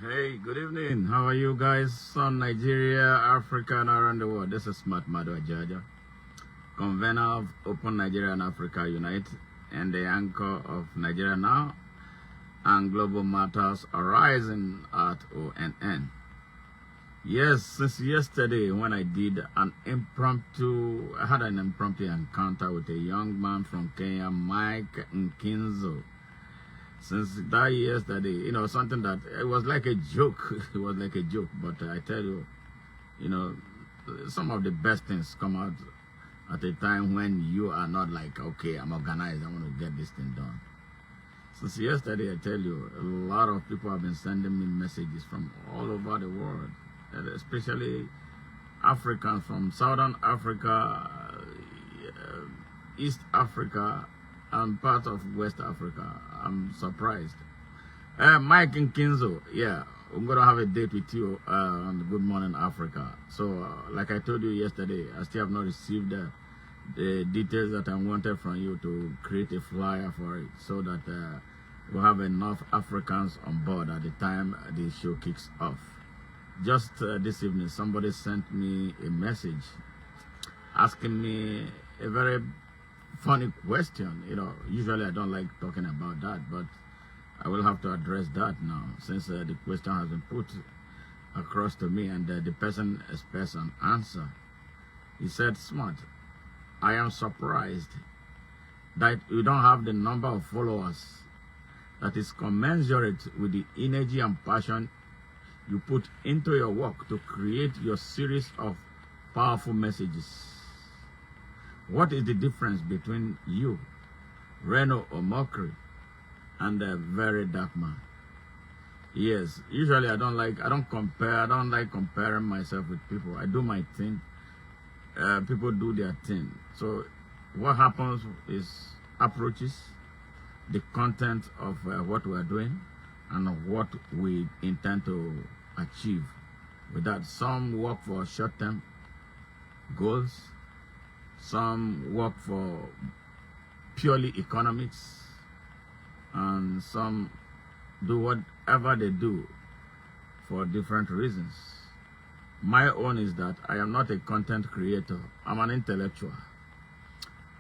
Hey, good evening. How are you guys from Nigeria, Africa, and around the world? This is Smart Madu Ajaja, convener of Open Nigeria and Africa Unite, and the anchor of Nigeria Now and Global Matters Arising at ONN. Yes, since yesterday when I did I had an impromptu encounter with a young man from Kenya, Mike Nkinzo. Since that yesterday, something that it was like a joke. It was like a joke, but I tell you, some of the best things come out at a time when you are not like, okay, I'm organized, I want to get this thing done. Since yesterday, I tell you, a lot of people have been sending me messages from all over the world, and especially Africans from Southern Africa, East Africa, and part of West Africa. I'm surprised. Mike Nkinzo, yeah, I'm gonna have a date with you on Good Morning Africa. So, like I told you yesterday, I still have not received the details that I wanted from you to create a flyer for it, so that we'll have enough Africans on board at the time the show kicks off. Just this evening, somebody sent me a message asking me a very funny question. Usually I don't like talking about that, but I will have to address that now since the question has been put across to me, and the person expects an answer. He said, "Smart, I am surprised that you don't have the number of followers that is commensurate with the energy and passion you put into your work to create your series of powerful messages. What is the difference between you, Reno Omokri, and the very dark man?" Yes, usually I don't like comparing myself with people. I do my thing, people do their thing. So what happens is approaches the content of what we are doing and what we intend to achieve. With that, some work for short-term goals, some work for purely economics, and some do whatever they do for different reasons. My own is that I am not a content creator. I'm an intellectual.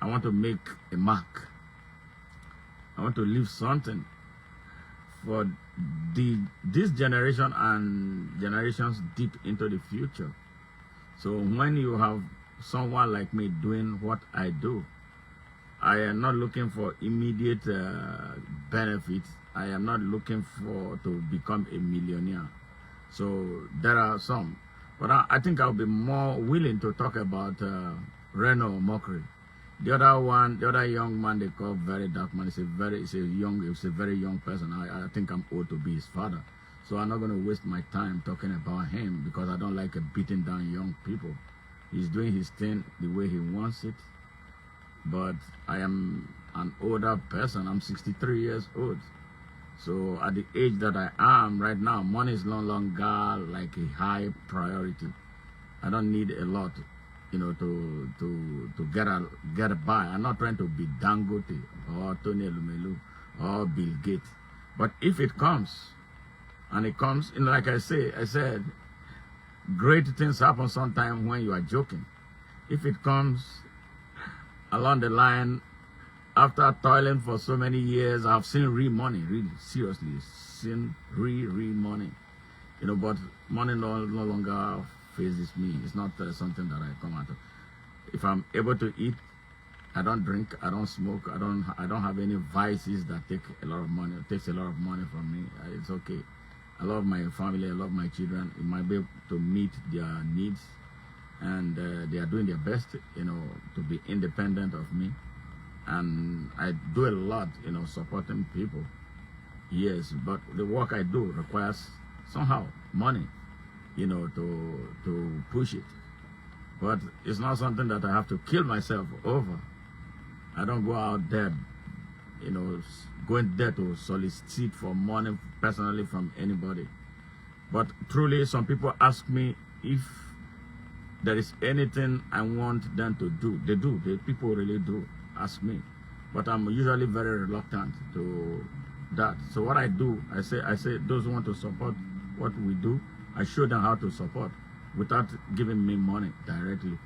I want to make a mark. I want to leave something for this generation and generations deep into the future. So when you have someone like me doing what I do, I am not looking for immediate benefits. I am not looking to become a millionaire. So there are some, but I think I'll be more willing to talk about Reno Omokri. The other young man they call very dark man is a very young person. I think I'm old to be his father. So I'm not going to waste my time talking about him because I don't like beating down young people. He's doing his thing the way he wants it. But I am an older person. I'm 63 years old. So at the age that I am right now, money is no longer like a high priority. I don't need a lot, to get by. I'm not trying to be Dangote or Tony Elumelu or Bill Gates. But if it comes, and it comes, like I said, great things happen sometimes when you are joking. If it comes along the line, after toiling for so many years, I've seen real money, really seriously seen real money. But money no longer phases me. It's not something that I come out of. If I'm able to eat, I don't drink, I don't smoke, I don't have any vices that take a lot of money. It takes a lot of money from me. It's okay. I love my family, I love my children. It might be able to meet their needs, and they are doing their best, to be independent of me. And I do a lot, supporting people. Yes, but the work I do requires somehow money, to push it. But it's not something that I have to kill myself over. I don't go out there, going there to solicit for money personally from anybody. But truly, some people ask me if there is anything I want them to do. They do. People really do ask me. But I'm usually very reluctant to that. So what I do, I say those who want to support what we do. I show them how to support without giving me money directly.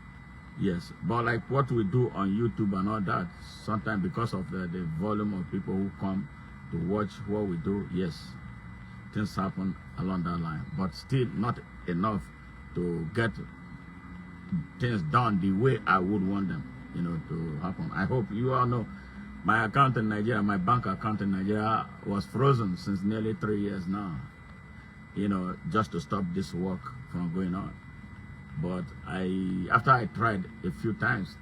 Yes, but like what we do on YouTube and all that, sometimes because of the volume of people who come to watch what we do, yes, things happen along that line, but still not enough to get things done the way I would want them, to happen. I hope you all know my account in Nigeria, my bank account in Nigeria was frozen since nearly 3 years now, just to stop this work from going on. But after I tried a few times,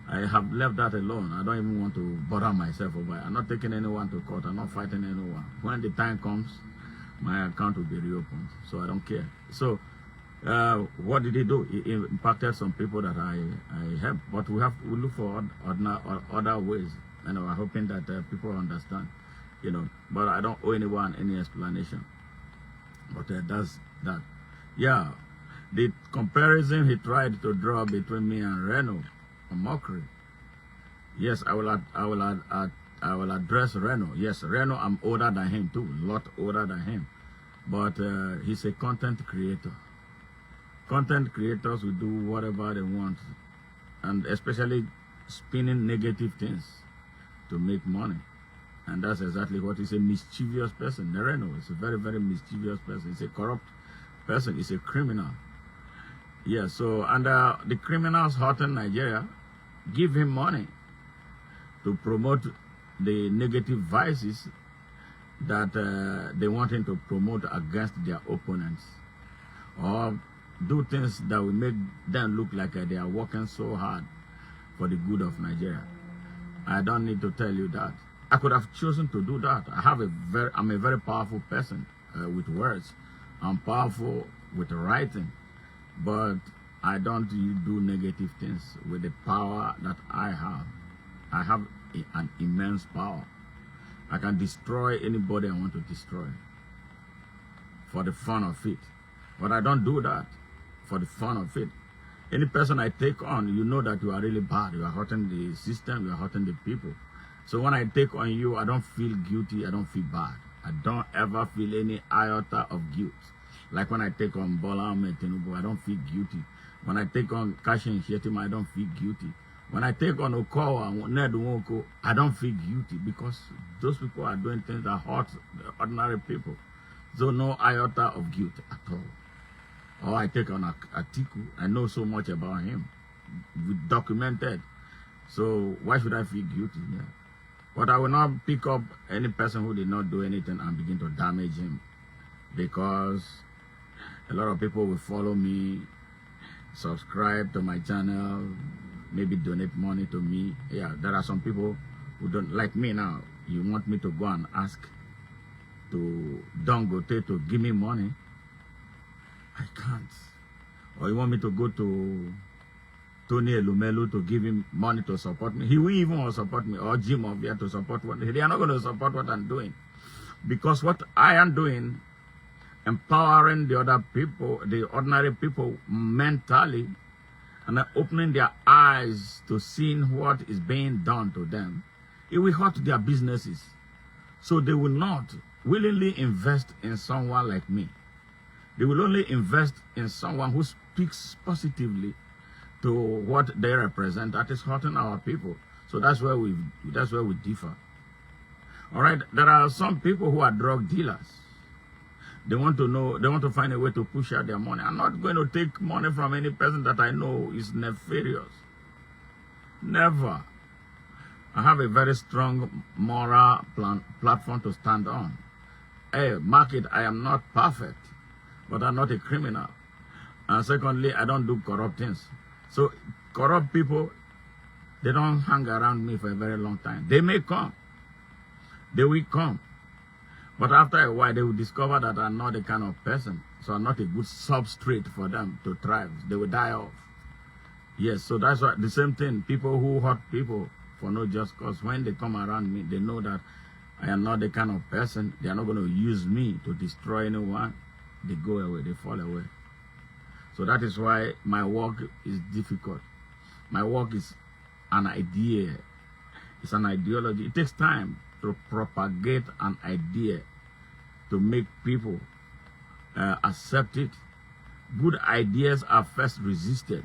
I have left that alone. I don't even want to bother myself over it. I'm not taking anyone to court. I'm not fighting anyone. When the time comes, my account will be reopened. So I don't care. So what did he do? He impacted some people that I helped. But we look for other ways. I'm hoping that people understand. But I don't owe anyone any explanation. But that's that. Yeah. The comparison he tried to draw between me and Reno, Omokri. Yes, I will address Reno. Yes, Reno, I'm older than him too, a lot older than him. But he's a content creator. Content creators will do whatever they want, and especially spinning negative things to make money. And that's exactly what he's a mischievous person. Reno is a very, very mischievous person. He's a corrupt person. He's a criminal. Yeah, so, and the criminals hurting Nigeria give him money to promote the negative vices that they want him to promote against their opponents, or do things that will make them look like they are working so hard for the good of Nigeria. I don't need to tell you that. I could have chosen to do that. I'm a very powerful person with words. I'm powerful with writing. But I don't do negative things with the power that I have. I have an immense power. I can destroy anybody I want to destroy for the fun of it. But I don't do that for the fun of it. Any person I take on, you know that you are really bad. You are hurting the system, you are hurting the people. So when I take on you, I don't feel guilty, I don't feel bad. I don't ever feel any iota of guilt. Like when I take on Bola Ahmed Tinubu, I don't feel guilty. When I take on Kashin Shettima, I don't feel guilty. When I take on Okowa and Ned Nwoko, I don't feel guilty because those people are doing things that hurt the ordinary people. So no iota of guilt at all. Or I take on Atiku, I know so much about him. We documented. So why should I feel guilty? Yeah. But I will not pick up any person who did not do anything and begin to damage him, because a lot of people will follow me, subscribe to my channel, maybe donate money to me. Yeah, there are some people who don't like me now. You want me to go and ask to Dangote to give me money? I can't. Or you want me to go to Tony Elumelu to give him money to support me? He will even support me, or Jim Ovia to support what they are not going to support what I'm doing. Because what I am doing, empowering the other people, the ordinary people mentally, and opening their eyes to seeing what is being done to them, it will hurt their businesses. So they will not willingly invest in someone like me. They will only invest in someone who speaks positively to what they represent that is hurting our people. So that's where we differ. All right, there are some people who are drug dealers. They want to find a way to push out their money. I'm not going to take money from any person that I know is nefarious. Never. I have a very strong moral platform to stand on. Hey, market, I am not perfect, but I'm not a criminal. And secondly, I don't do corrupt things. So corrupt people, they don't hang around me for a very long time. They may come. They will come. But after a while, they will discover that I'm not the kind of person. So I'm not a good substrate for them to thrive. They will die off. Yes, so that's why the same thing. People who hurt people for no just cause, when they come around me, they know that I am not the kind of person. They are not going to use me to destroy anyone. They go away. They fall away. So that is why my work is difficult. My work is an idea. It's an ideology. It takes time to propagate an idea, to make people accept it. Good ideas are first resisted.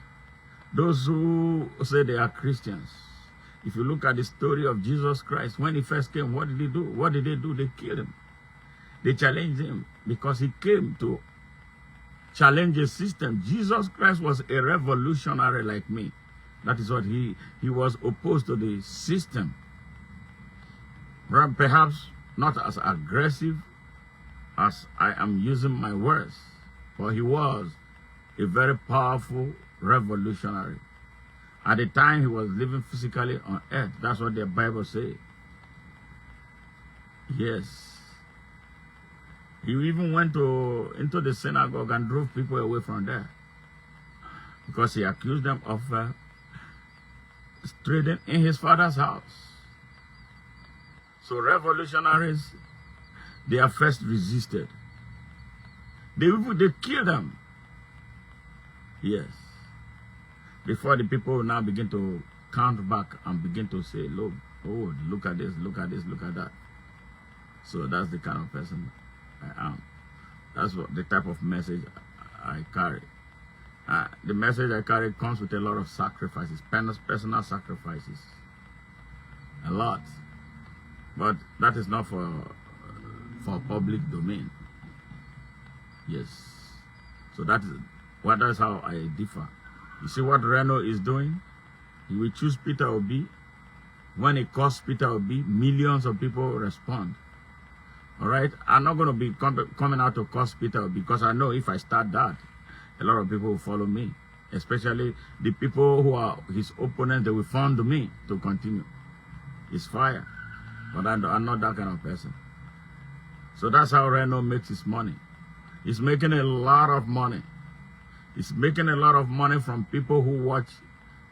Those who say they are Christians, if you look at the story of Jesus Christ, when he first came, what did he do? What did they do? They killed him. They challenged him because he came to challenge a system. Jesus Christ was a revolutionary like me. That is what he was opposed to the system. Perhaps not as aggressive as I am using my words, but he was a very powerful revolutionary. At the time he was living physically on earth. That's what the Bible says. Yes. He even went into the synagogue and drove people away from there because he accused them of trading in his father's house. So revolutionaries, they are first resisted. They kill them. Yes. Before the people now begin to count back and begin to say, look, oh, look at this, look at this, look at that. So that's the kind of person I am. That's what the type of message I carry. The message I carry comes with a lot of sacrifices, personal sacrifices. A lot. But that is not for public domain. Yes. So that's how I differ. You see what Reno is doing? He will choose Peter Obi. When he calls Peter Obi, millions of people respond. All right? I'm not going to be coming out to curse Peter Obi because I know if I start that, a lot of people will follow me. Especially the people who are his opponents, they will fund me to continue. It's fire. But I'm not that kind of person. So that's how Reno makes his money. He's making a lot of money. He's making a lot of money from people who watch,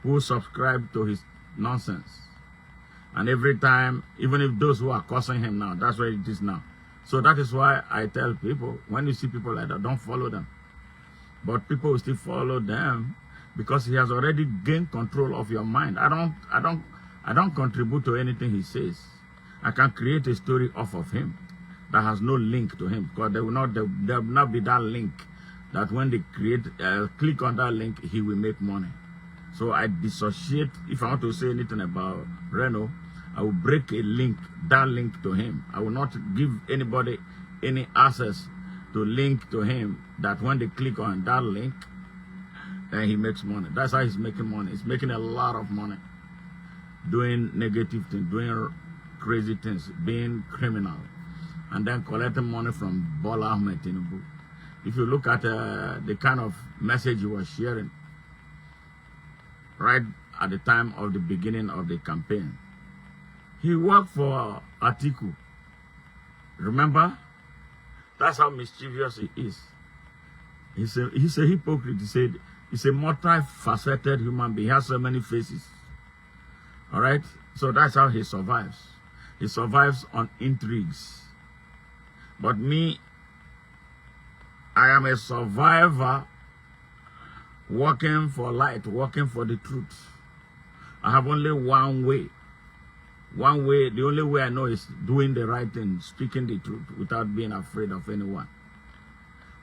who subscribe to his nonsense. And every time, even if those who are cursing him now, that's where it is now. So that is why I tell people, when you see people like that, don't follow them. But people will still follow them because he has already gained control of your mind. I don't contribute to anything he says. I can create a story off of him that has no link to him, because there will not be that link that when they click on that link, he will make money. So I dissociate. If I want to say anything about Reno, I will break a link, that link to him. I will not give anybody any access to link to him that when they click on that link, then he makes money. That's how he's making money. He's making a lot of money doing negative things, doing crazy things, being criminal, and then collecting money from Bola Ahmed Tinubu. If you look at the kind of message he was sharing right at the time of the beginning of the campaign, he worked for Atiku. Remember? That's how mischievous he is. He's a hypocrite. He said he's a multifaceted human being. He has so many faces. All right? So that's how he survives. He survives on intrigues. But me, I am a survivor working for light, working for the truth. I have only one way. One way, the only way I know is doing the right thing, speaking the truth without being afraid of anyone.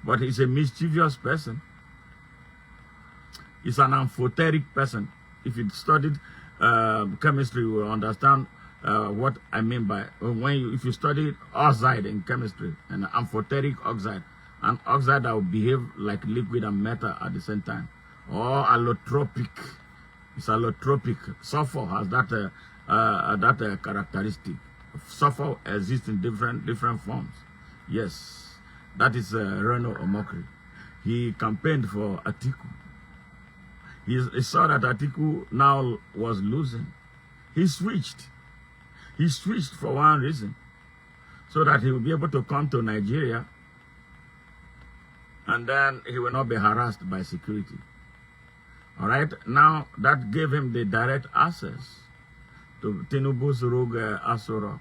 But he's a mischievous person. He's an amphoteric person. If you studied chemistry, you will understand what I mean by if you study oxide in chemistry, an amphoteric oxide, an oxide that will behave like liquid and metal at the same time, or allotropic. It's allotropic. Sulfur has that characteristic. Sulfur exists in different forms. Yes, that is Reno Omokri. He campaigned for Atiku. He saw that Atiku now was losing. He switched. He switched for one reason, so that he will be able to come to Nigeria and then he will not be harassed by security. All right, now that gave him the direct access to Tinubu's rogue Aso Rock.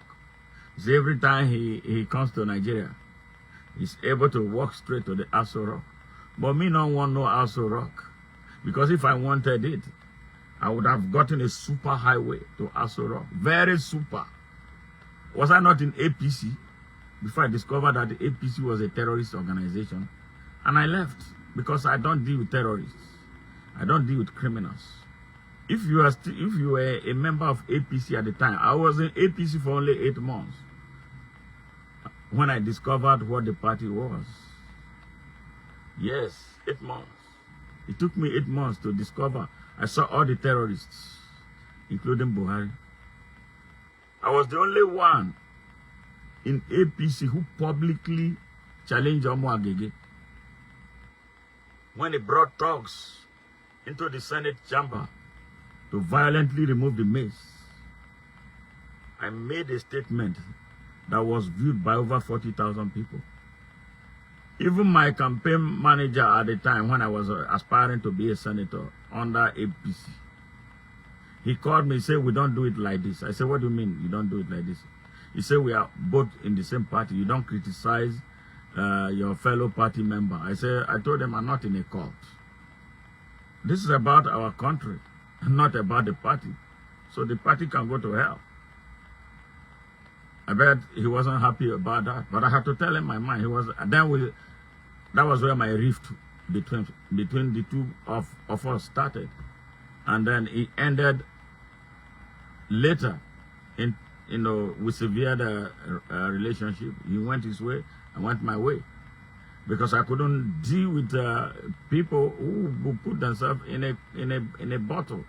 So every time he comes to Nigeria, he's able to walk straight to the Aso Rock. But me don't want no Aso Rock, because if I wanted it, I would have gotten a super highway to Aso Rock. Very super. Was I not in APC before I discovered that the APC was a terrorist organization? And I left because I don't deal with terrorists. I don't deal with criminals. If you were a member of APC at the time, I was in APC for only 8 months when I discovered what the party was. Yes, 8 months. It took me 8 months to discover. I saw all the terrorists, including Buhari. I was the only one in APC who publicly challenged Omokri when he brought thugs into the Senate chamber to violently remove the mace. I made a statement that was viewed by over 40,000 people. Even my campaign manager at the time, when I was aspiring to be a senator under APC, he called me and said, we don't do it like this. I said, what do you mean you don't do it like this? He said, we are both in the same party. You don't criticize your fellow party member. I told them I'm not in a cult. This is about our country, not about the party. So the party can go to hell. I bet he wasn't happy about that, but I had to tell him my mind. That was where my rift between the two of us started, and then it ended later. We severed the relationship. He went his way, I went my way, because I couldn't deal with people who put themselves in a bottle.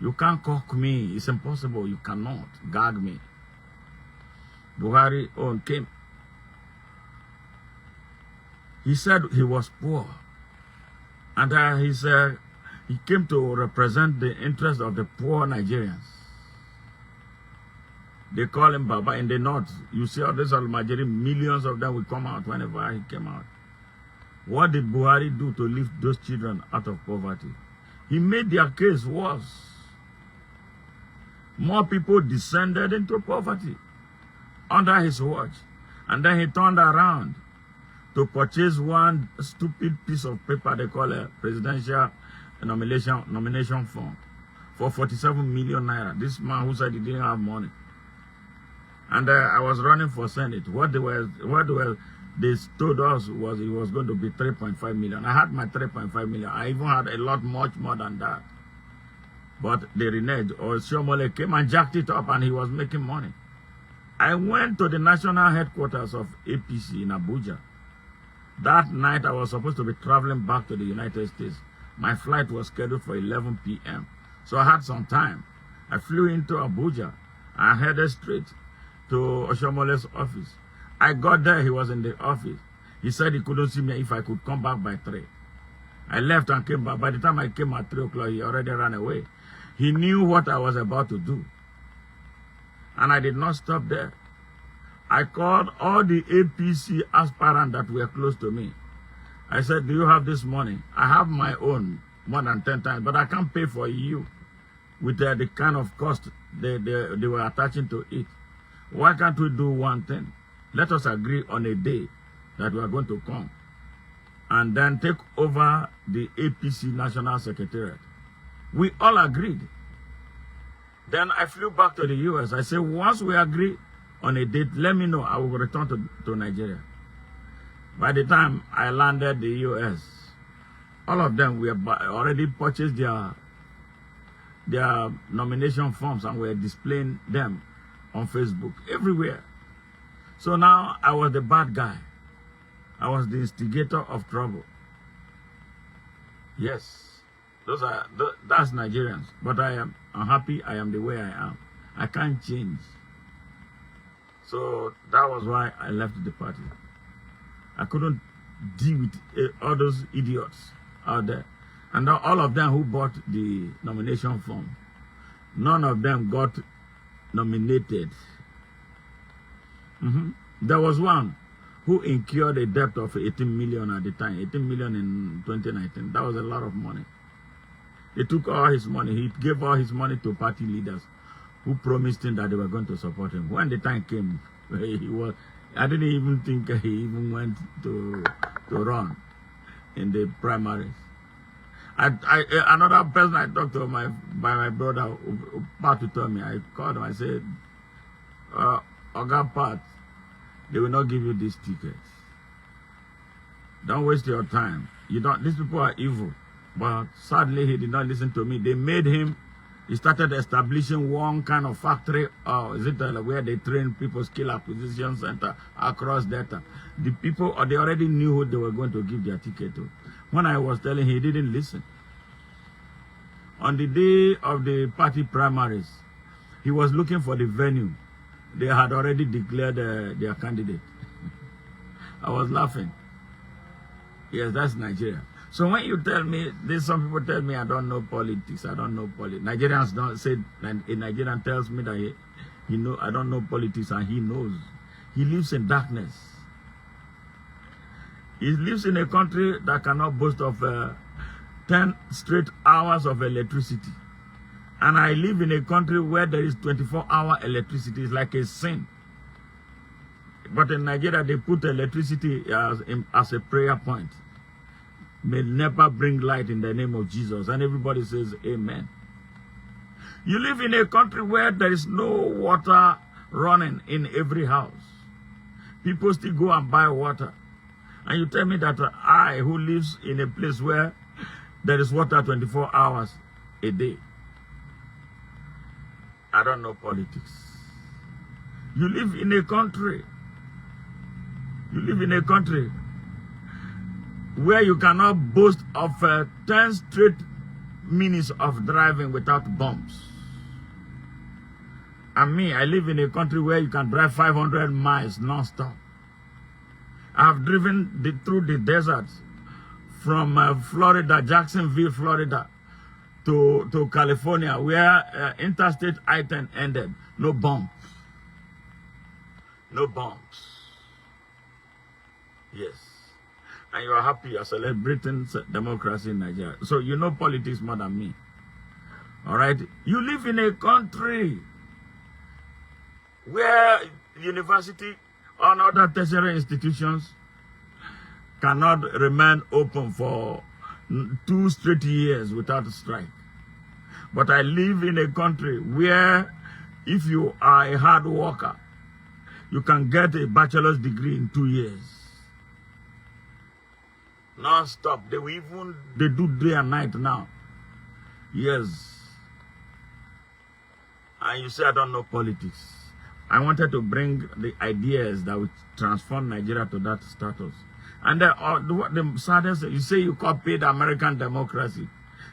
You can't cock me. It's impossible. You cannot gag me. Buhari came. He said he was poor, and he said he came to represent the interest of the poor Nigerians. They call him Baba in the north. You see all these Almajiri, millions of them will come out whenever he came out. What did Buhari do to lift those children out of poverty? He made their case worse. More people descended into poverty under his watch. And then he turned around to purchase one stupid piece of paper they call a presidential nomination form for 47 million naira. This man who said he didn't have money. And I was running for Senate. What they told us was it was going to be 3.5 million. I had my 3.5 million. I even had a lot much more than that. But the reneged, or Shomole, came and jacked it up, and he was making money. I went to the national headquarters of APC in Abuja. That night, I was supposed to be traveling back to the United States. My flight was scheduled for 11 p.m. So I had some time. I flew into Abuja. I headed straight to Oshomole's office. I got there, he was in the office. He said he couldn't see me if I could come back by 3. I left and came back. By the time I came at 3 o'clock, he already ran away. He knew what I was about to do. And I did not stop there. I called all the APC aspirants that were close to me. I said, do you have this money? I have my own more than 10 times, but I can't pay for you with the kind of cost they were attaching to it. Why can't we do one thing? Let us agree on a day that we are going to come and then take over the APC National Secretariat. We all agreed. Then I flew back to the US. I said, once we agree on a date, let me know. I will return to Nigeria. By the time I landed the US, all of them were already purchased their nomination forms and were displaying them on Facebook, everywhere. So now I was the bad guy. I was the instigator of trouble. Yes, that's Nigerians. But I'm happy I am the way I am. I can't change. So that was why I left the party. I couldn't deal with all those idiots out there. And all of them who bought the nomination form, none of them got nominated. There was one who incurred a debt of 18 million at the time, 18 million in 2019. That was a lot of money. He took all his money. He gave all his money to party leaders who promised him that they were going to support him. When the time came, I didn't even think he even went to run in the primaries. Another person I talked to by my brother, Pat, to tell me, I called him, I said, Oga Pat, they will not give you these tickets. Don't waste your time. You don't. These people are evil. But sadly, he did not listen to me. They made him. He started establishing one kind of factory. Is it where they train people, skill acquisition center across data? The people, they already knew who they were going to give their ticket to. When I was telling him, he didn't listen. On the day of the party primaries, he was looking for the venue. They had already declared their candidate. I was laughing. Yes, that's Nigeria. So when you tell me, some people tell me I don't know politics, I don't know politics. Nigerians don't say, a Nigerian tells me that he know I don't know politics, and he knows. He lives in darkness. He lives in a country that cannot boast of 10 straight hours of electricity. And I live in a country where there is 24-hour electricity. It's like a sin. But in Nigeria, they put electricity as a prayer point. May never bring light in the name of Jesus. And everybody says amen. You live in a country where there is no water running in every house. People still go and buy water. And you tell me that I, who lives in a place where there is water 24 hours a day, I don't know politics. You live in a country. You live in a country where you cannot boast of 10 straight minutes of driving without bumps. And me, I live in a country where you can drive 500 miles non-stop. I have driven through the desert from Florida, Jacksonville, Florida, to California, where interstate I-10 ended. No bumps. No bumps. Yes. And you are happy, you are celebrating democracy in Nigeria. So you know politics more than me. All right? You live in a country where university and other tertiary institutions cannot remain open for 2 straight years without a strike. But I live in a country where if you are a hard worker, you can get a bachelor's degree in 2 years. Non-stop. They do day and night now. Yes. And you say I don't know politics. I wanted to bring the ideas that would transform Nigeria to that status. And the saddest, you say you copied American democracy.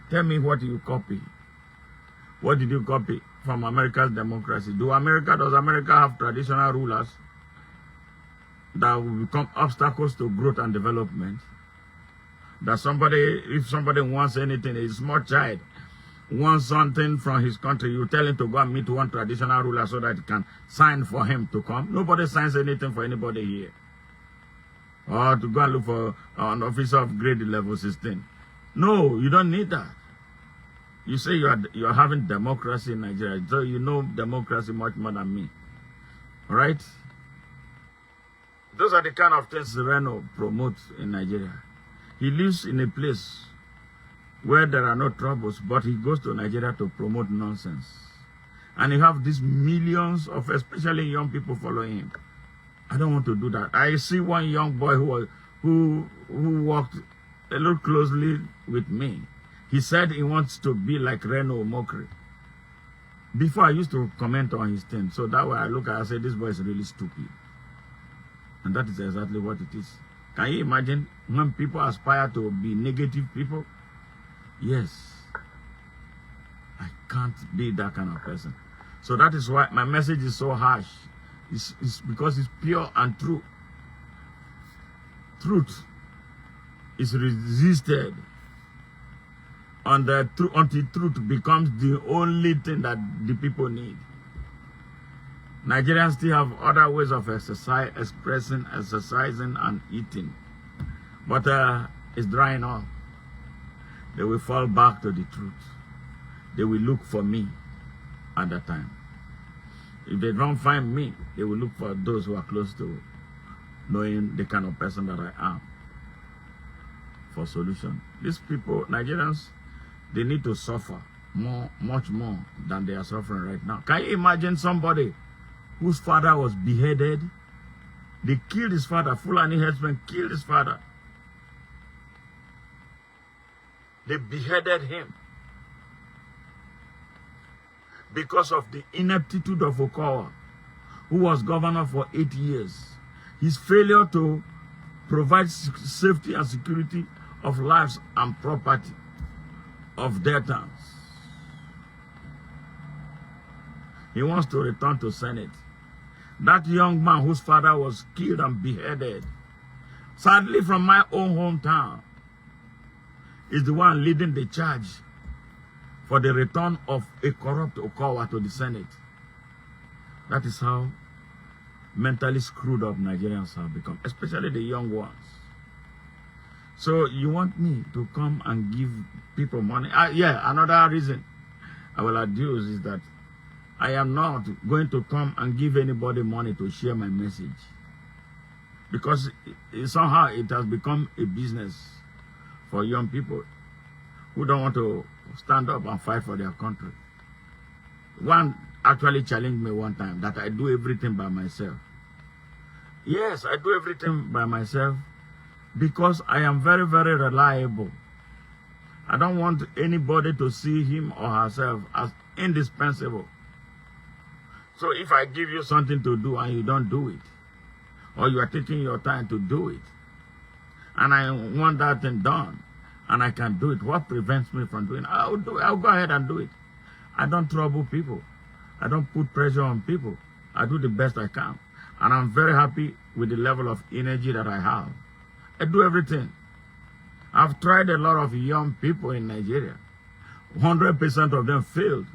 Tell me what you copy. What did you copy from America's democracy? Does America have traditional rulers that will become obstacles to growth and development? That if somebody wants anything, a small child wants something from his country, you tell him to go and meet one traditional ruler so that he can sign for him to come. Nobody signs anything for anybody here. Or to go and look for an officer of grade level 16. No, you don't need that. You say you are having democracy in Nigeria, so you know democracy much more than me. All right? Those are the kind of things Reno promotes in Nigeria. He lives in a place where there are no troubles, but he goes to Nigeria to promote nonsense. And you have these millions of especially young people following him. I don't want to do that. I see one young boy who worked a little closely with me. He said he wants to be like Reno Omokri. Before I used to comment on his thing, so that way I look at it and say, this boy is really stupid. And that is exactly what it is. Can you imagine when people aspire to be negative people? Yes. I can't be that kind of person. So that is why my message is so harsh. It's because it's pure and true. Truth is resisted until truth becomes the only thing that the people need. Nigerians still have other ways of expressing, exercising, and eating. But it's drying up. They will fall back to the truth. They will look for me at that time. If they don't find me, they will look for those who are close to knowing the kind of person that I am for solution. These people, Nigerians, they need to suffer much more than they are suffering right now. Can you imagine somebody whose father was beheaded? They killed his father. Fulani headsmen killed his father. They beheaded him because of the ineptitude of Okowa, who was governor for 8 years. His failure to provide safety and security of lives and property of Deltans. He wants to return to Senate. That young man whose father was killed and beheaded, sadly from my own hometown, is the one leading the charge for the return of a corrupt Okowa to the Senate. That is how mentally screwed up Nigerians have become, especially the young ones. So you want me to come and give people money? Yeah, another reason I will adduce is that I am not going to come and give anybody money to share my message, because somehow it has become a business for young people who don't want to stand up and fight for their country. One actually challenged me one time that I do everything by myself. Yes, I do everything by myself because I am very, very reliable. I don't want anybody to see him or herself as indispensable. So if I give you something to do and you don't do it, or you are taking your time to do it, and I want that thing done, and I can do it, what prevents me from doing it? I'll do it. I'll go ahead and do it. I don't trouble people. I don't put pressure on people. I do the best I can. And I'm very happy with the level of energy that I have. I do everything. I've tried a lot of young people in Nigeria. 100% of them failed.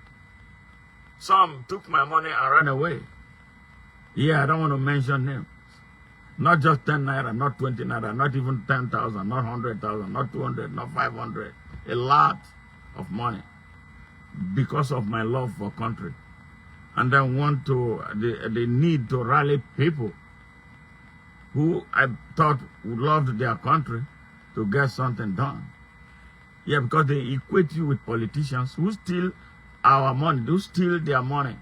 Some took my money and ran away. Yeah, I don't want to mention names. Not just 10 naira, not 20 naira, not even 10,000, not 100,000, not 200, not 500. A lot of money because of my love for country. And then the need to rally people who I thought loved their country to get something done. Yeah, because they equate you with politicians who steal our money, who steal their money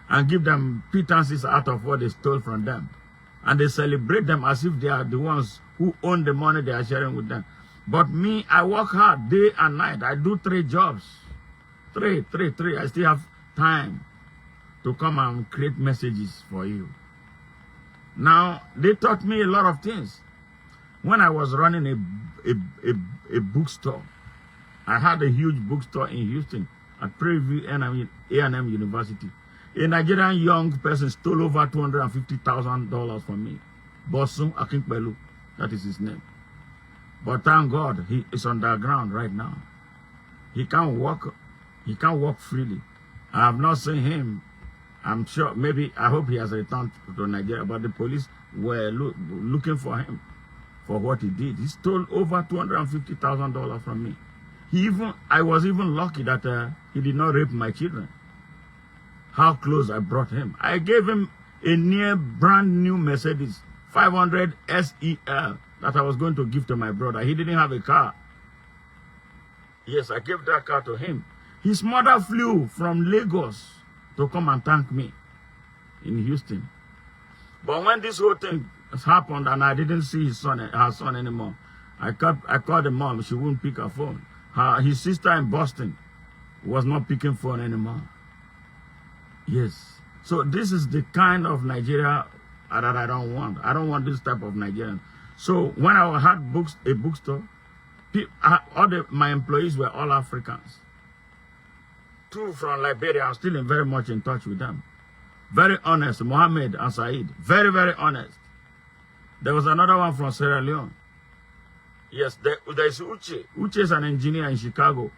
and give them pittances out of what they stole from them. And they celebrate them as if they are the ones who own the money they are sharing with them. But me, I work hard day and night. I do 3 jobs. Three. I still have time to come and create messages for you. Now, they taught me a lot of things. When I was running a bookstore, I had a huge bookstore in Houston at Prairie View A&M University. A Nigerian young person stole over $250,000 from me. Bosun Akinpelu, that is his name. But thank God, he is underground right now. He can't walk freely. I have not seen him. I'm sure, maybe, I hope he has returned to Nigeria, but the police were looking for him for what he did. He stole over $250,000 from me. I was even lucky that he did not rape my children. How close I brought him. I gave him a near brand new Mercedes 500 SEL that I was going to give to my brother. He didn't have a car. Yes, I gave that car to him. His mother flew from Lagos to come and thank me in Houston. But when this whole thing happened and I didn't see her son anymore, I called the mom. She wouldn't pick her phone. His sister in Boston was not picking phone anymore. Yes. So this is the kind of Nigeria that I don't want. I don't want this type of Nigerian. So when I had a bookstore, my employees were all Africans. 2 from Liberia. I'm still very much in touch with them. Very honest, Mohammed and Said. Very, very honest. There was another one from Sierra Leone. Yes, there's Uche. Uche is an engineer in Chicago.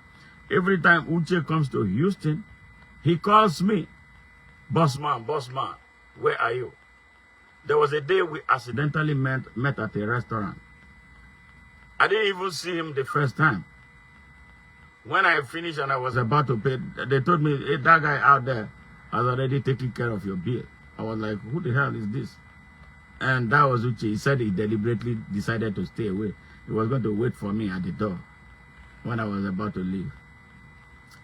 Every time Uche comes to Houston, he calls me, boss man, where are you? There was a day we accidentally met at a restaurant. I didn't even see him the first time. When I finished and I was about to pay, they told me, hey, that guy out there has already taken care of your bill. I was like, who the hell is this? And that was Uche. He said he deliberately decided to stay away. He was going to wait for me at the door when I was about to leave.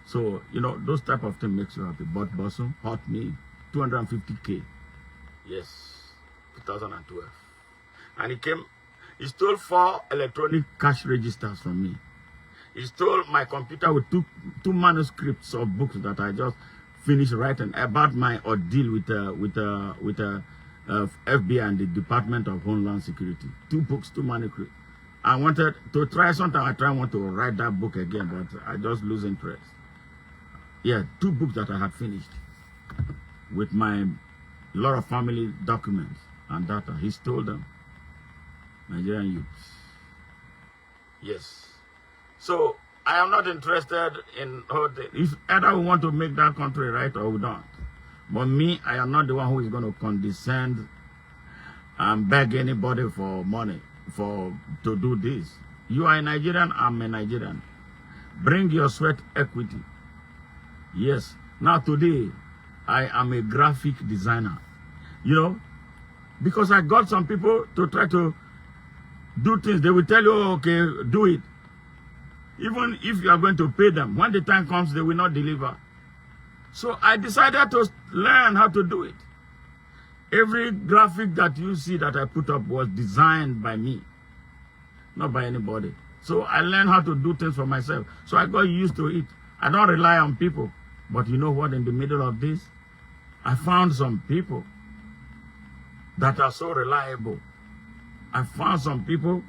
So, you know, those type of things makes you happy. But Bosun taught me 250K. Yes, 2012. And he stole 4 electronic cash registers from me. He stole my computer with two manuscripts of books that I just finished writing about my ordeal with FBI and the Department of Homeland Security. 2 books, 2 manuscripts. I wanted to try something. I want to write that book again, but I just lose interest. Yeah, 2 books that I had finished with my lot of family documents and data. He stole them. Nigerian youths. Yes. So I am not interested in how if either we want to make that country right or we don't. But me, I am not the one who is going to condescend and beg anybody for money to do this. You are a Nigerian, I'm a Nigerian. Bring your sweat equity. Yes. Now today, I am a graphic designer. You know, because I got some people to try to do things. They will tell you, oh, okay, do it. Even if you are going to pay them, when the time comes, they will not deliver. So I decided to learn how to do it. Every graphic that you see that I put up was designed by me, not by anybody. So I learned how to do things for myself. So I got used to it. I don't rely on people. But you know what? In the middle of this, I found some people that are so reliable. I found some people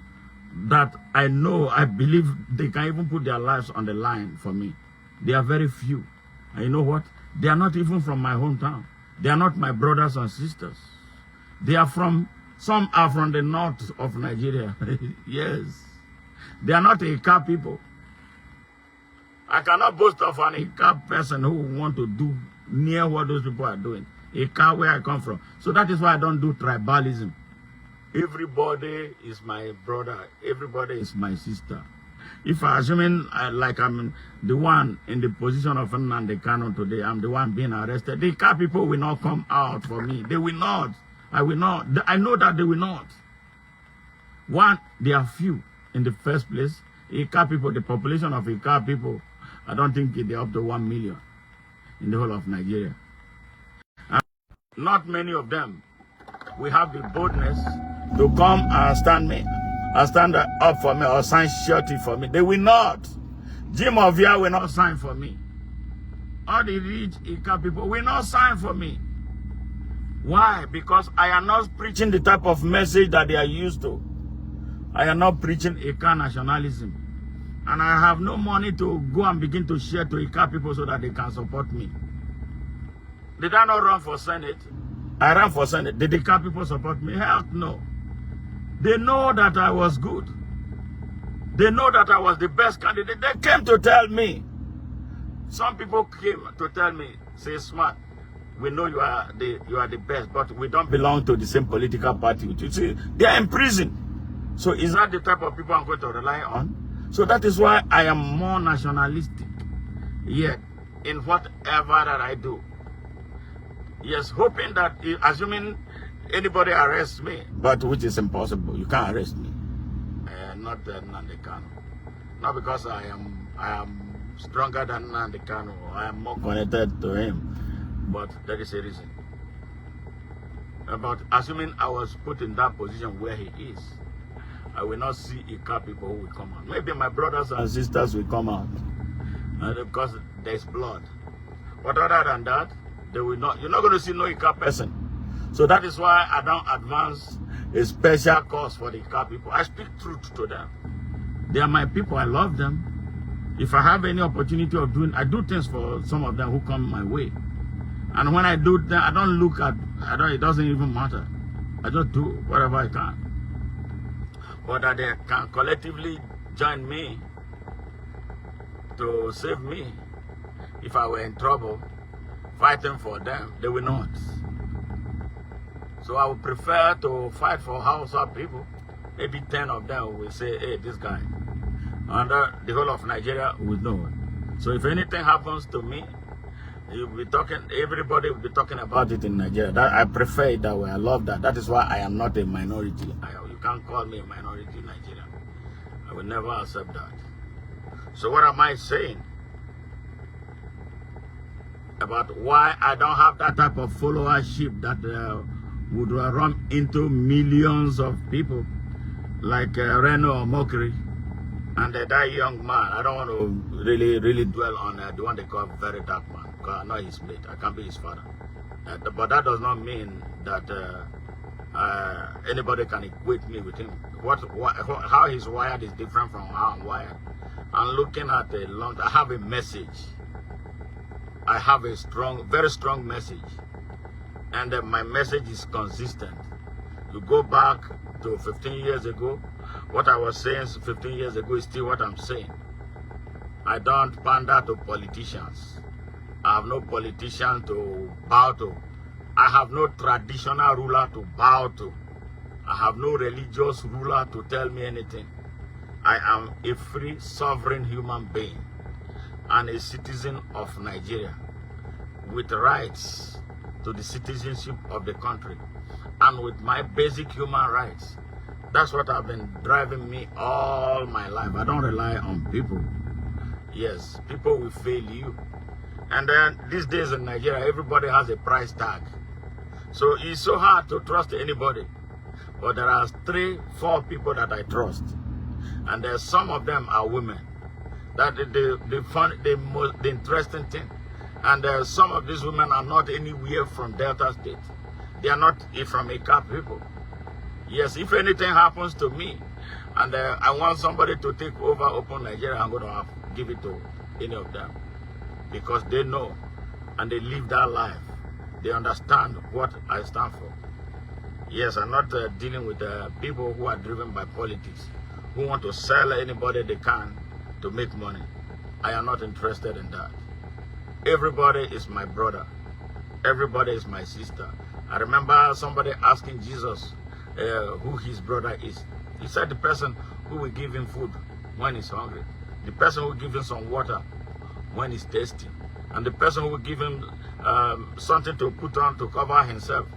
that I know, I believe they can even put their lives on the line for me. They are very few. And you know what? They are not even from my hometown. They are not my brothers and sisters. They are some are from the north of Nigeria. Yes. They are not Ika people. I cannot boast of an Ika person who want to do near what those people are doing. Ika, where I come from. So that is why I don't do tribalism. Everybody is my brother. Everybody is my sister. If I assuming like I'm the one in the position of Nnamdi Kanu today, I'm the one being arrested, the Ika people will not come out for me. They will not. I will not. I know that they will not. One, they are few in the first place. Ika people, the population of Ika people, I don't think they're up to 1 million in the whole of Nigeria. And not many of them will have the boldness to come and stand up for me or sign surety for me. They will not. Jim Ovia will not sign for me. All the rich Ika people will not sign for me. Why? Because I am not preaching the type of message that they are used to. I am not preaching Ika nationalism. And I have no money to go and begin to share to Ika people so that they can support me. Did I not run for Senate? I ran for Senate. Did the Ika people support me? Hell no. They know that I was good. They know that I was the best candidate. They came to tell me. Some people came to tell me, say, Smart, we know you are the best, but we don't belong to the same political party. You see, they are in prison. So is that the type of people I'm going to rely on? So that is why I am more nationalistic. Yet, in whatever that I do. Yes, hoping that, assuming anybody arrests me, but which is impossible. You can't arrest me. Not Nnamdi Kanu. Not because I am stronger than Nnamdi Kanu, or I am more connected to him. But there is a reason. About assuming I was put in that position where he is, I will not see Ika people who will come out. Maybe my brothers and sisters will come out. Because there's blood. But other than that, they will not. You're not going to see no Ika person. So that is why I don't advance a special cause for the Ika people. I speak truth to them. They are my people. I love them. If I have any opportunity of doing, I do things for some of them who come my way. And when I do that, I don't look at, it doesn't even matter. I just do whatever I can. But that they can collectively join me to save me if I were in trouble, fighting for them, they will not. So I would prefer to fight for Hausa people. Maybe 10 of them will say, hey, this guy. And the whole of Nigeria will know. So if anything happens to me, you'll be talking, everybody will be talking about it in Nigeria. I prefer it that way. I love that. That is why I am not a minority. You can't call me a minority in Nigeria. I will never accept that. So what am I saying about why I don't have that type of followership that would run into millions of people like Reno or Omokri? And that young man, I don't want to really dwell on the one they call very dark man, because I know his mate. I can't be his father. But that does not mean that anybody can equate me with him. How he's wired is different from how I'm wired. I'm looking at I have a message. I have a very strong message. And my message is consistent. You go back to 15 years ago, what I was saying 15 years ago is still what I'm saying. I don't pander to politicians. I have no politician to bow to. I have no traditional ruler to bow to. I have no religious ruler to tell me anything. I am a free, sovereign human being and a citizen of Nigeria with rights to the citizenship of the country and with my basic human rights. That's what have been driving me all my life. I don't rely on people. Yes, people will fail you. And then these days in Nigeria, everybody has a price tag. So it's so hard to trust anybody. But there are 3-4 people that I trust. And some of them are women. That the interesting thing. And some of these women are not anywhere from Delta State. They are not from Ika people. Yes, if anything happens to me, and I want somebody to take over Open Nigeria, I'm going to give it to any of them. Because they know, and they live that life. They understand what I stand for. Yes, I'm not dealing with people who are driven by politics, who want to sell anybody they can to make money. I am not interested in that. Everybody is my brother. Everybody is my sister. I remember somebody asking Jesus who his brother is. He said the person who will give him food when he's hungry, the person who will give him some water when he's thirsty, and the person who will give him something to put on to cover himself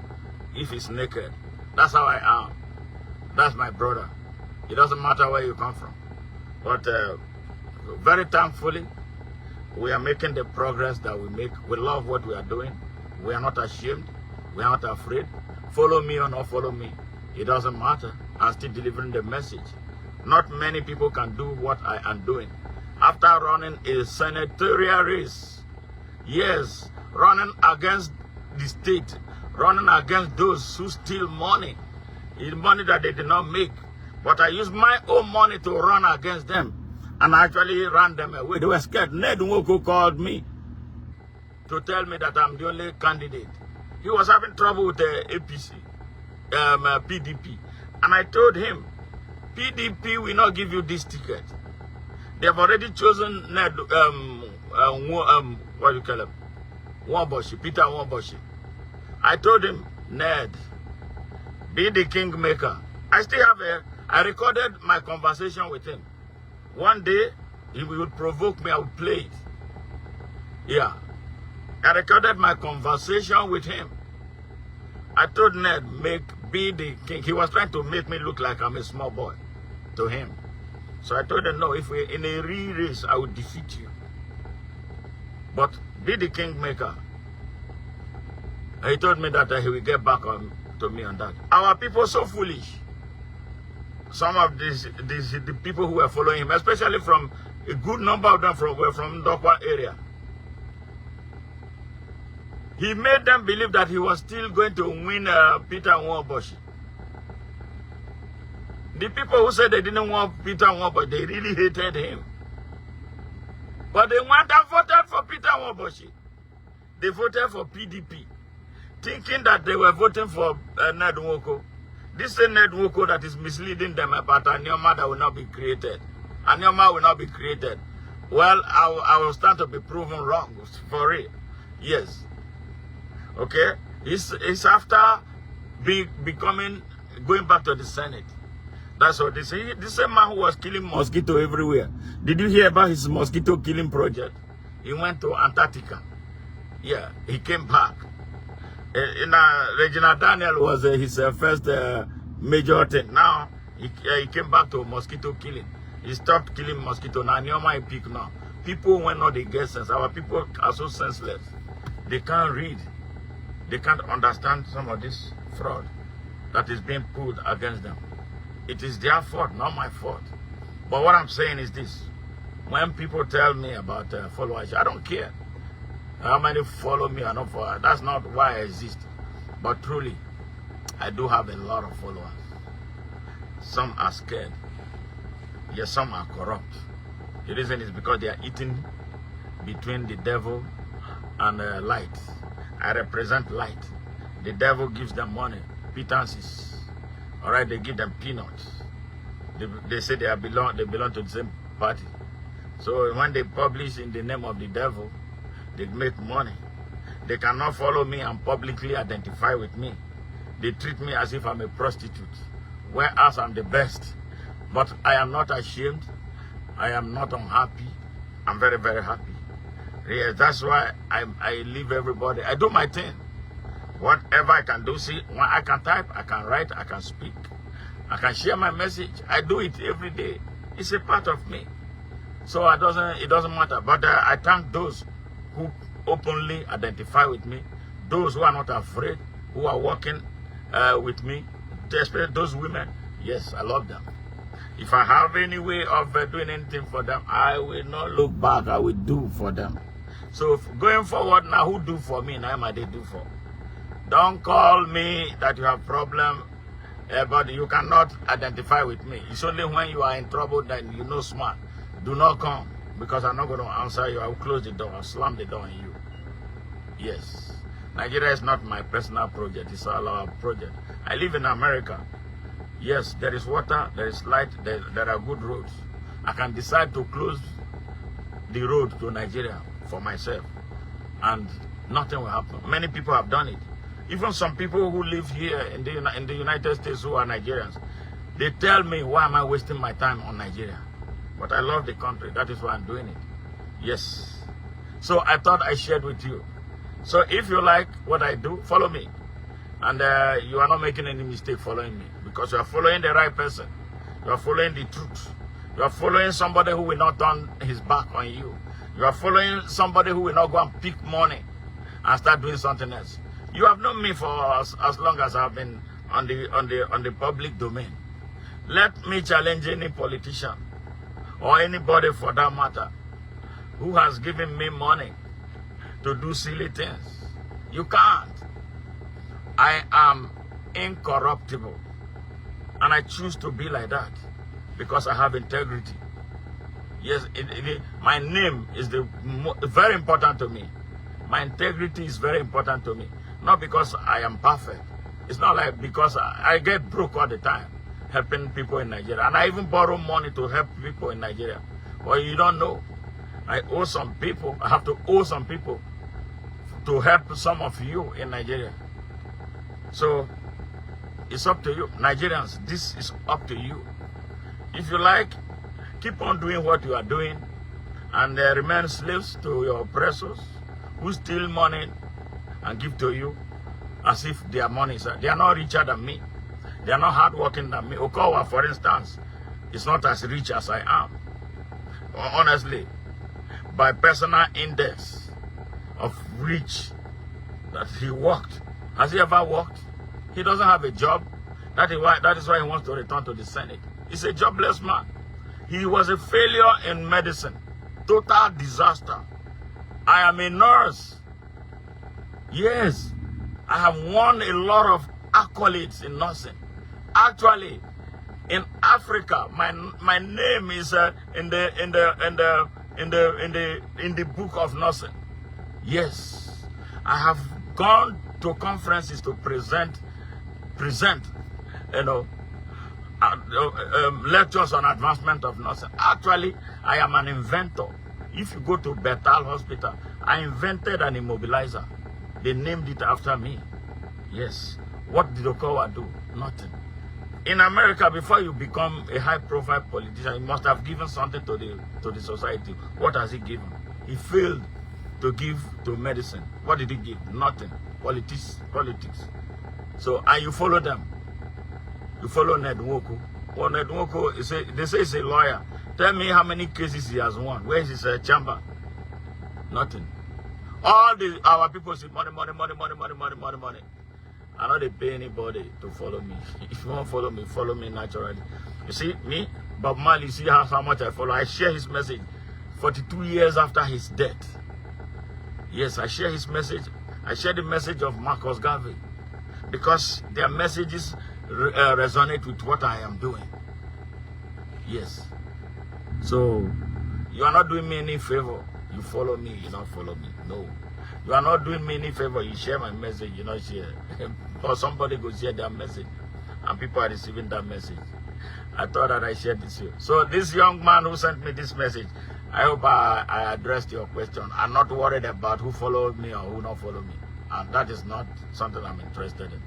if he's naked. That's how I am. That's my brother. It doesn't matter where you come from. But very thankfully, we are making the progress that we make. We love what we are doing. We are not ashamed. We are not afraid. Follow me or not follow me, it doesn't matter. I'm still delivering the message. Not many people can do what I am doing. After running a senatorial race, yes, running against the state, running against those who steal money, the money that they did not make. But I used my own money to run against them, and I actually ran them away. They were scared. Ned Nwoko called me to tell me that I'm the only candidate. He was having trouble with the APC, PDP. And I told him, PDP will not give you this ticket. They have already chosen Ned, what do you call him? Wamboshi, Peter Wamboshi. I told him, Ned, be the kingmaker. I still have I recorded my conversation with him. One day, he would provoke me, I would play it. Yeah. I recorded my conversation with him. I told Ned, be the king. He was trying to make me look like I'm a small boy to him. So I told him, no, if we're in a real race, I will defeat you. But be the kingmaker. He told me that he will get back to me on that. Our people are so foolish. Some of the people who were following him, especially from a good number of them were from Ndokwa area. He made them believe that he was still going to win Peter Wamboshi. The people who said they didn't want Peter Wamboshi, they really hated him. But they went and voted for Peter Wamboshi. They voted for PDP, thinking that they were voting for Ned Nwoko. This is Ned Nwoko that is misleading them about Anyoma that will not be created. Anyoma will not be created. Well, I will start to be proven wrong, for real. Yes. Okay? It's after going back to the Senate. That's what they say. This same man who was killing mosquito everywhere. Did you hear about his mosquito killing project? He went to Antarctica. Yeah, he came back. Regina Daniel was his first major thing. Now, he came back to mosquito killing. He stopped killing mosquito. Now, Nyoma peak now. People when not they get sense. Our people are so senseless. They can't read. They can't understand some of this fraud that is being pulled against them. It is their fault, not my fault. But what I'm saying is this. When people tell me about followers, I don't care how many follow me or not follow. That's not why I exist. But truly, I do have a lot of followers. Some are scared. Yes, some are corrupt. The reason is because they are eating between the devil and light. I represent light. The devil gives them money, pittances. All right, they give them peanuts. They say they belong to the same party. So when they publish in the name of the devil, they make money. They cannot follow me and publicly identify with me. They treat me as if I'm a prostitute, whereas I'm the best. But I am not ashamed. I am not unhappy. I'm very, very happy. Yes, that's why I leave everybody. I do my thing. Whatever I can do, see, I can type, I can write, I can speak. I can share my message. I do it every day. It's a part of me. So it doesn't matter. But I thank those who openly identify with me, those who are not afraid, who are working with me, especially those women. Yes, I love them. If I have any way of doing anything for them, I will not look back. I will do for them. So going forward now, who do for me? Now am I they do for? Don't call me that you have problem, but you cannot identify with me. It's only when you are in trouble that you know smart. Do not come, because I'm not going to answer you. I will close the door. I'll slam the door on you. Yes. Nigeria is not my personal project. It's all our project. I live in America. Yes, there is water, there is light, there are good roads. I can decide to close the road to Nigeria for myself, and nothing will happen. Many people have done it. Even some people who live here in the United States who are Nigerians, they tell me, why am I wasting my time on Nigeria? But I love the country. That is why I'm doing it. Yes. So I thought I shared with you. So if you like what I do, follow me. And you are not making any mistake following me, because you are following the right person. You are following the truth. You are following somebody who will not turn his back on you. You are following somebody who will not go and pick money and start doing something else. You have known me for as long as I've been on the public domain. Let me challenge any politician or anybody for that matter who has given me money to do silly things. You can't. I am incorruptible, and I choose to be like that because I have integrity. Yes, my name is very important to me. My integrity is very important to me. Not because I am perfect. It's not like because I get broke all the time helping people in Nigeria. And I even borrow money to help people in Nigeria. Well, you don't know. I owe some people. I have to owe some people to help some of you in Nigeria. So it's up to you. Nigerians, this is up to you. If you like, keep on doing what you are doing and remain slaves to your oppressors who steal money and give to you as if their money is. They are not richer than me. They are not hardworking than me. Okowa, for instance, is not as rich as I am. Honestly, by personal index of rich that he worked. Has he ever worked? He doesn't have a job. That is why he wants to return to the Senate. He's a jobless man. He was a failure in medicine. Total disaster. I am a nurse. Yes, I have won a lot of accolades in nursing. Actually, in Africa, my name is in the book of nursing. Yes, I have gone to conferences to present, lectures on advancement of nursing. Actually, I am an inventor. If you go to Bethel Hospital, I invented an immobilizer. They named it after me. Yes. What did Okowa do? Nothing. In America, before you become a high-profile politician, you must have given something to the society. What has he given? He failed to give to medicine. What did he give? Nothing. Politics. So, and you follow them. You follow Ned Nwoko. Well, Ned Nwoko, they say he's a lawyer. Tell me how many cases he has won. Where is his chamber? Nothing. All our people say money. I know they pay anybody to follow me. If you want to follow me naturally. You see, me, Bob Marley, see how much I follow. I share his message 42 years after his death. Yes, I share his message. I share the message of Marcus Garvey because their messages resonate with what I am doing. Yes. So, you are not doing me any favor. You follow me, you don't follow me. No. You are not doing me any favor. You share my message, you not share. Or somebody go share their message. And people are receiving that message. I thought that I shared this here. So this young man who sent me this message, I hope I addressed your question. I'm not worried about who followed me or who not follow me. And that is not something I'm interested in.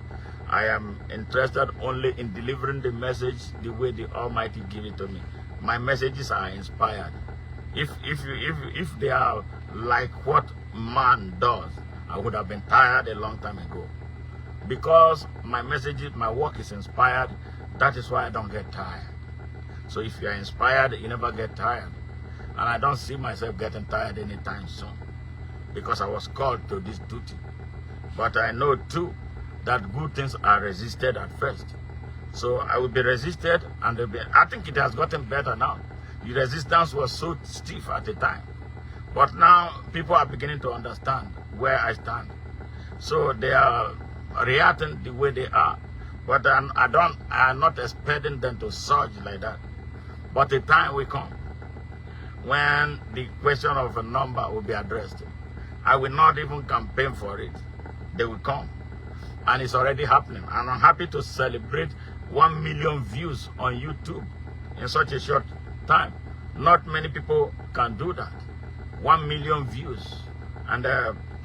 I am interested only in delivering the message the way the Almighty give it to me. My messages are inspired. If they are like what man does, I would have been tired a long time ago. Because my messages, my work is inspired, that is why I don't get tired. So if you are inspired, you never get tired. And I don't see myself getting tired anytime soon. Because I was called to this duty. But I know too that good things are resisted at first. So I will be resisted, and I think it has gotten better now. The resistance was so stiff at the time. But now people are beginning to understand where I stand. So they are reacting the way they are. But I'm not expecting them to surge like that. But the time will come when the question of a number will be addressed. I will not even campaign for it. They will come. And it's already happening. And I'm happy to celebrate 1 million views on YouTube in such a short time. Not many people can do that. 1 million views. And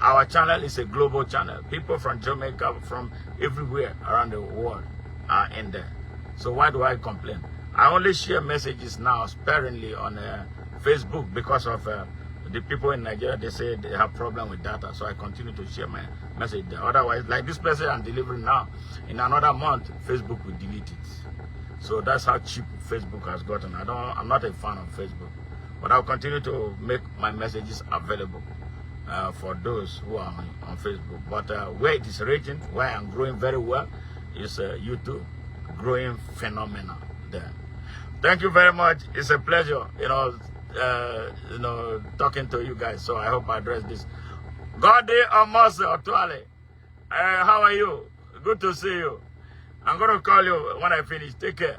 our channel is a global channel. People from Jamaica, from everywhere around the world are in there. So why do I complain? I only share messages now sparingly on Facebook because of the people in Nigeria. They say they have problem with data, so I continue to share my message there. Otherwise, like this message I'm delivering now, in another month, Facebook will delete it. So that's how cheap Facebook has gotten. I'm not a fan of Facebook, but I'll continue to make my messages available for those who are on Facebook. But where it is raging, where I'm growing very well, is YouTube, growing phenomenal there. Thank you very much. It's a pleasure, talking to you guys. So I hope I address this. God day almost Otuale. How are you? Good to see you. I'm gonna call you when I finish. Take care.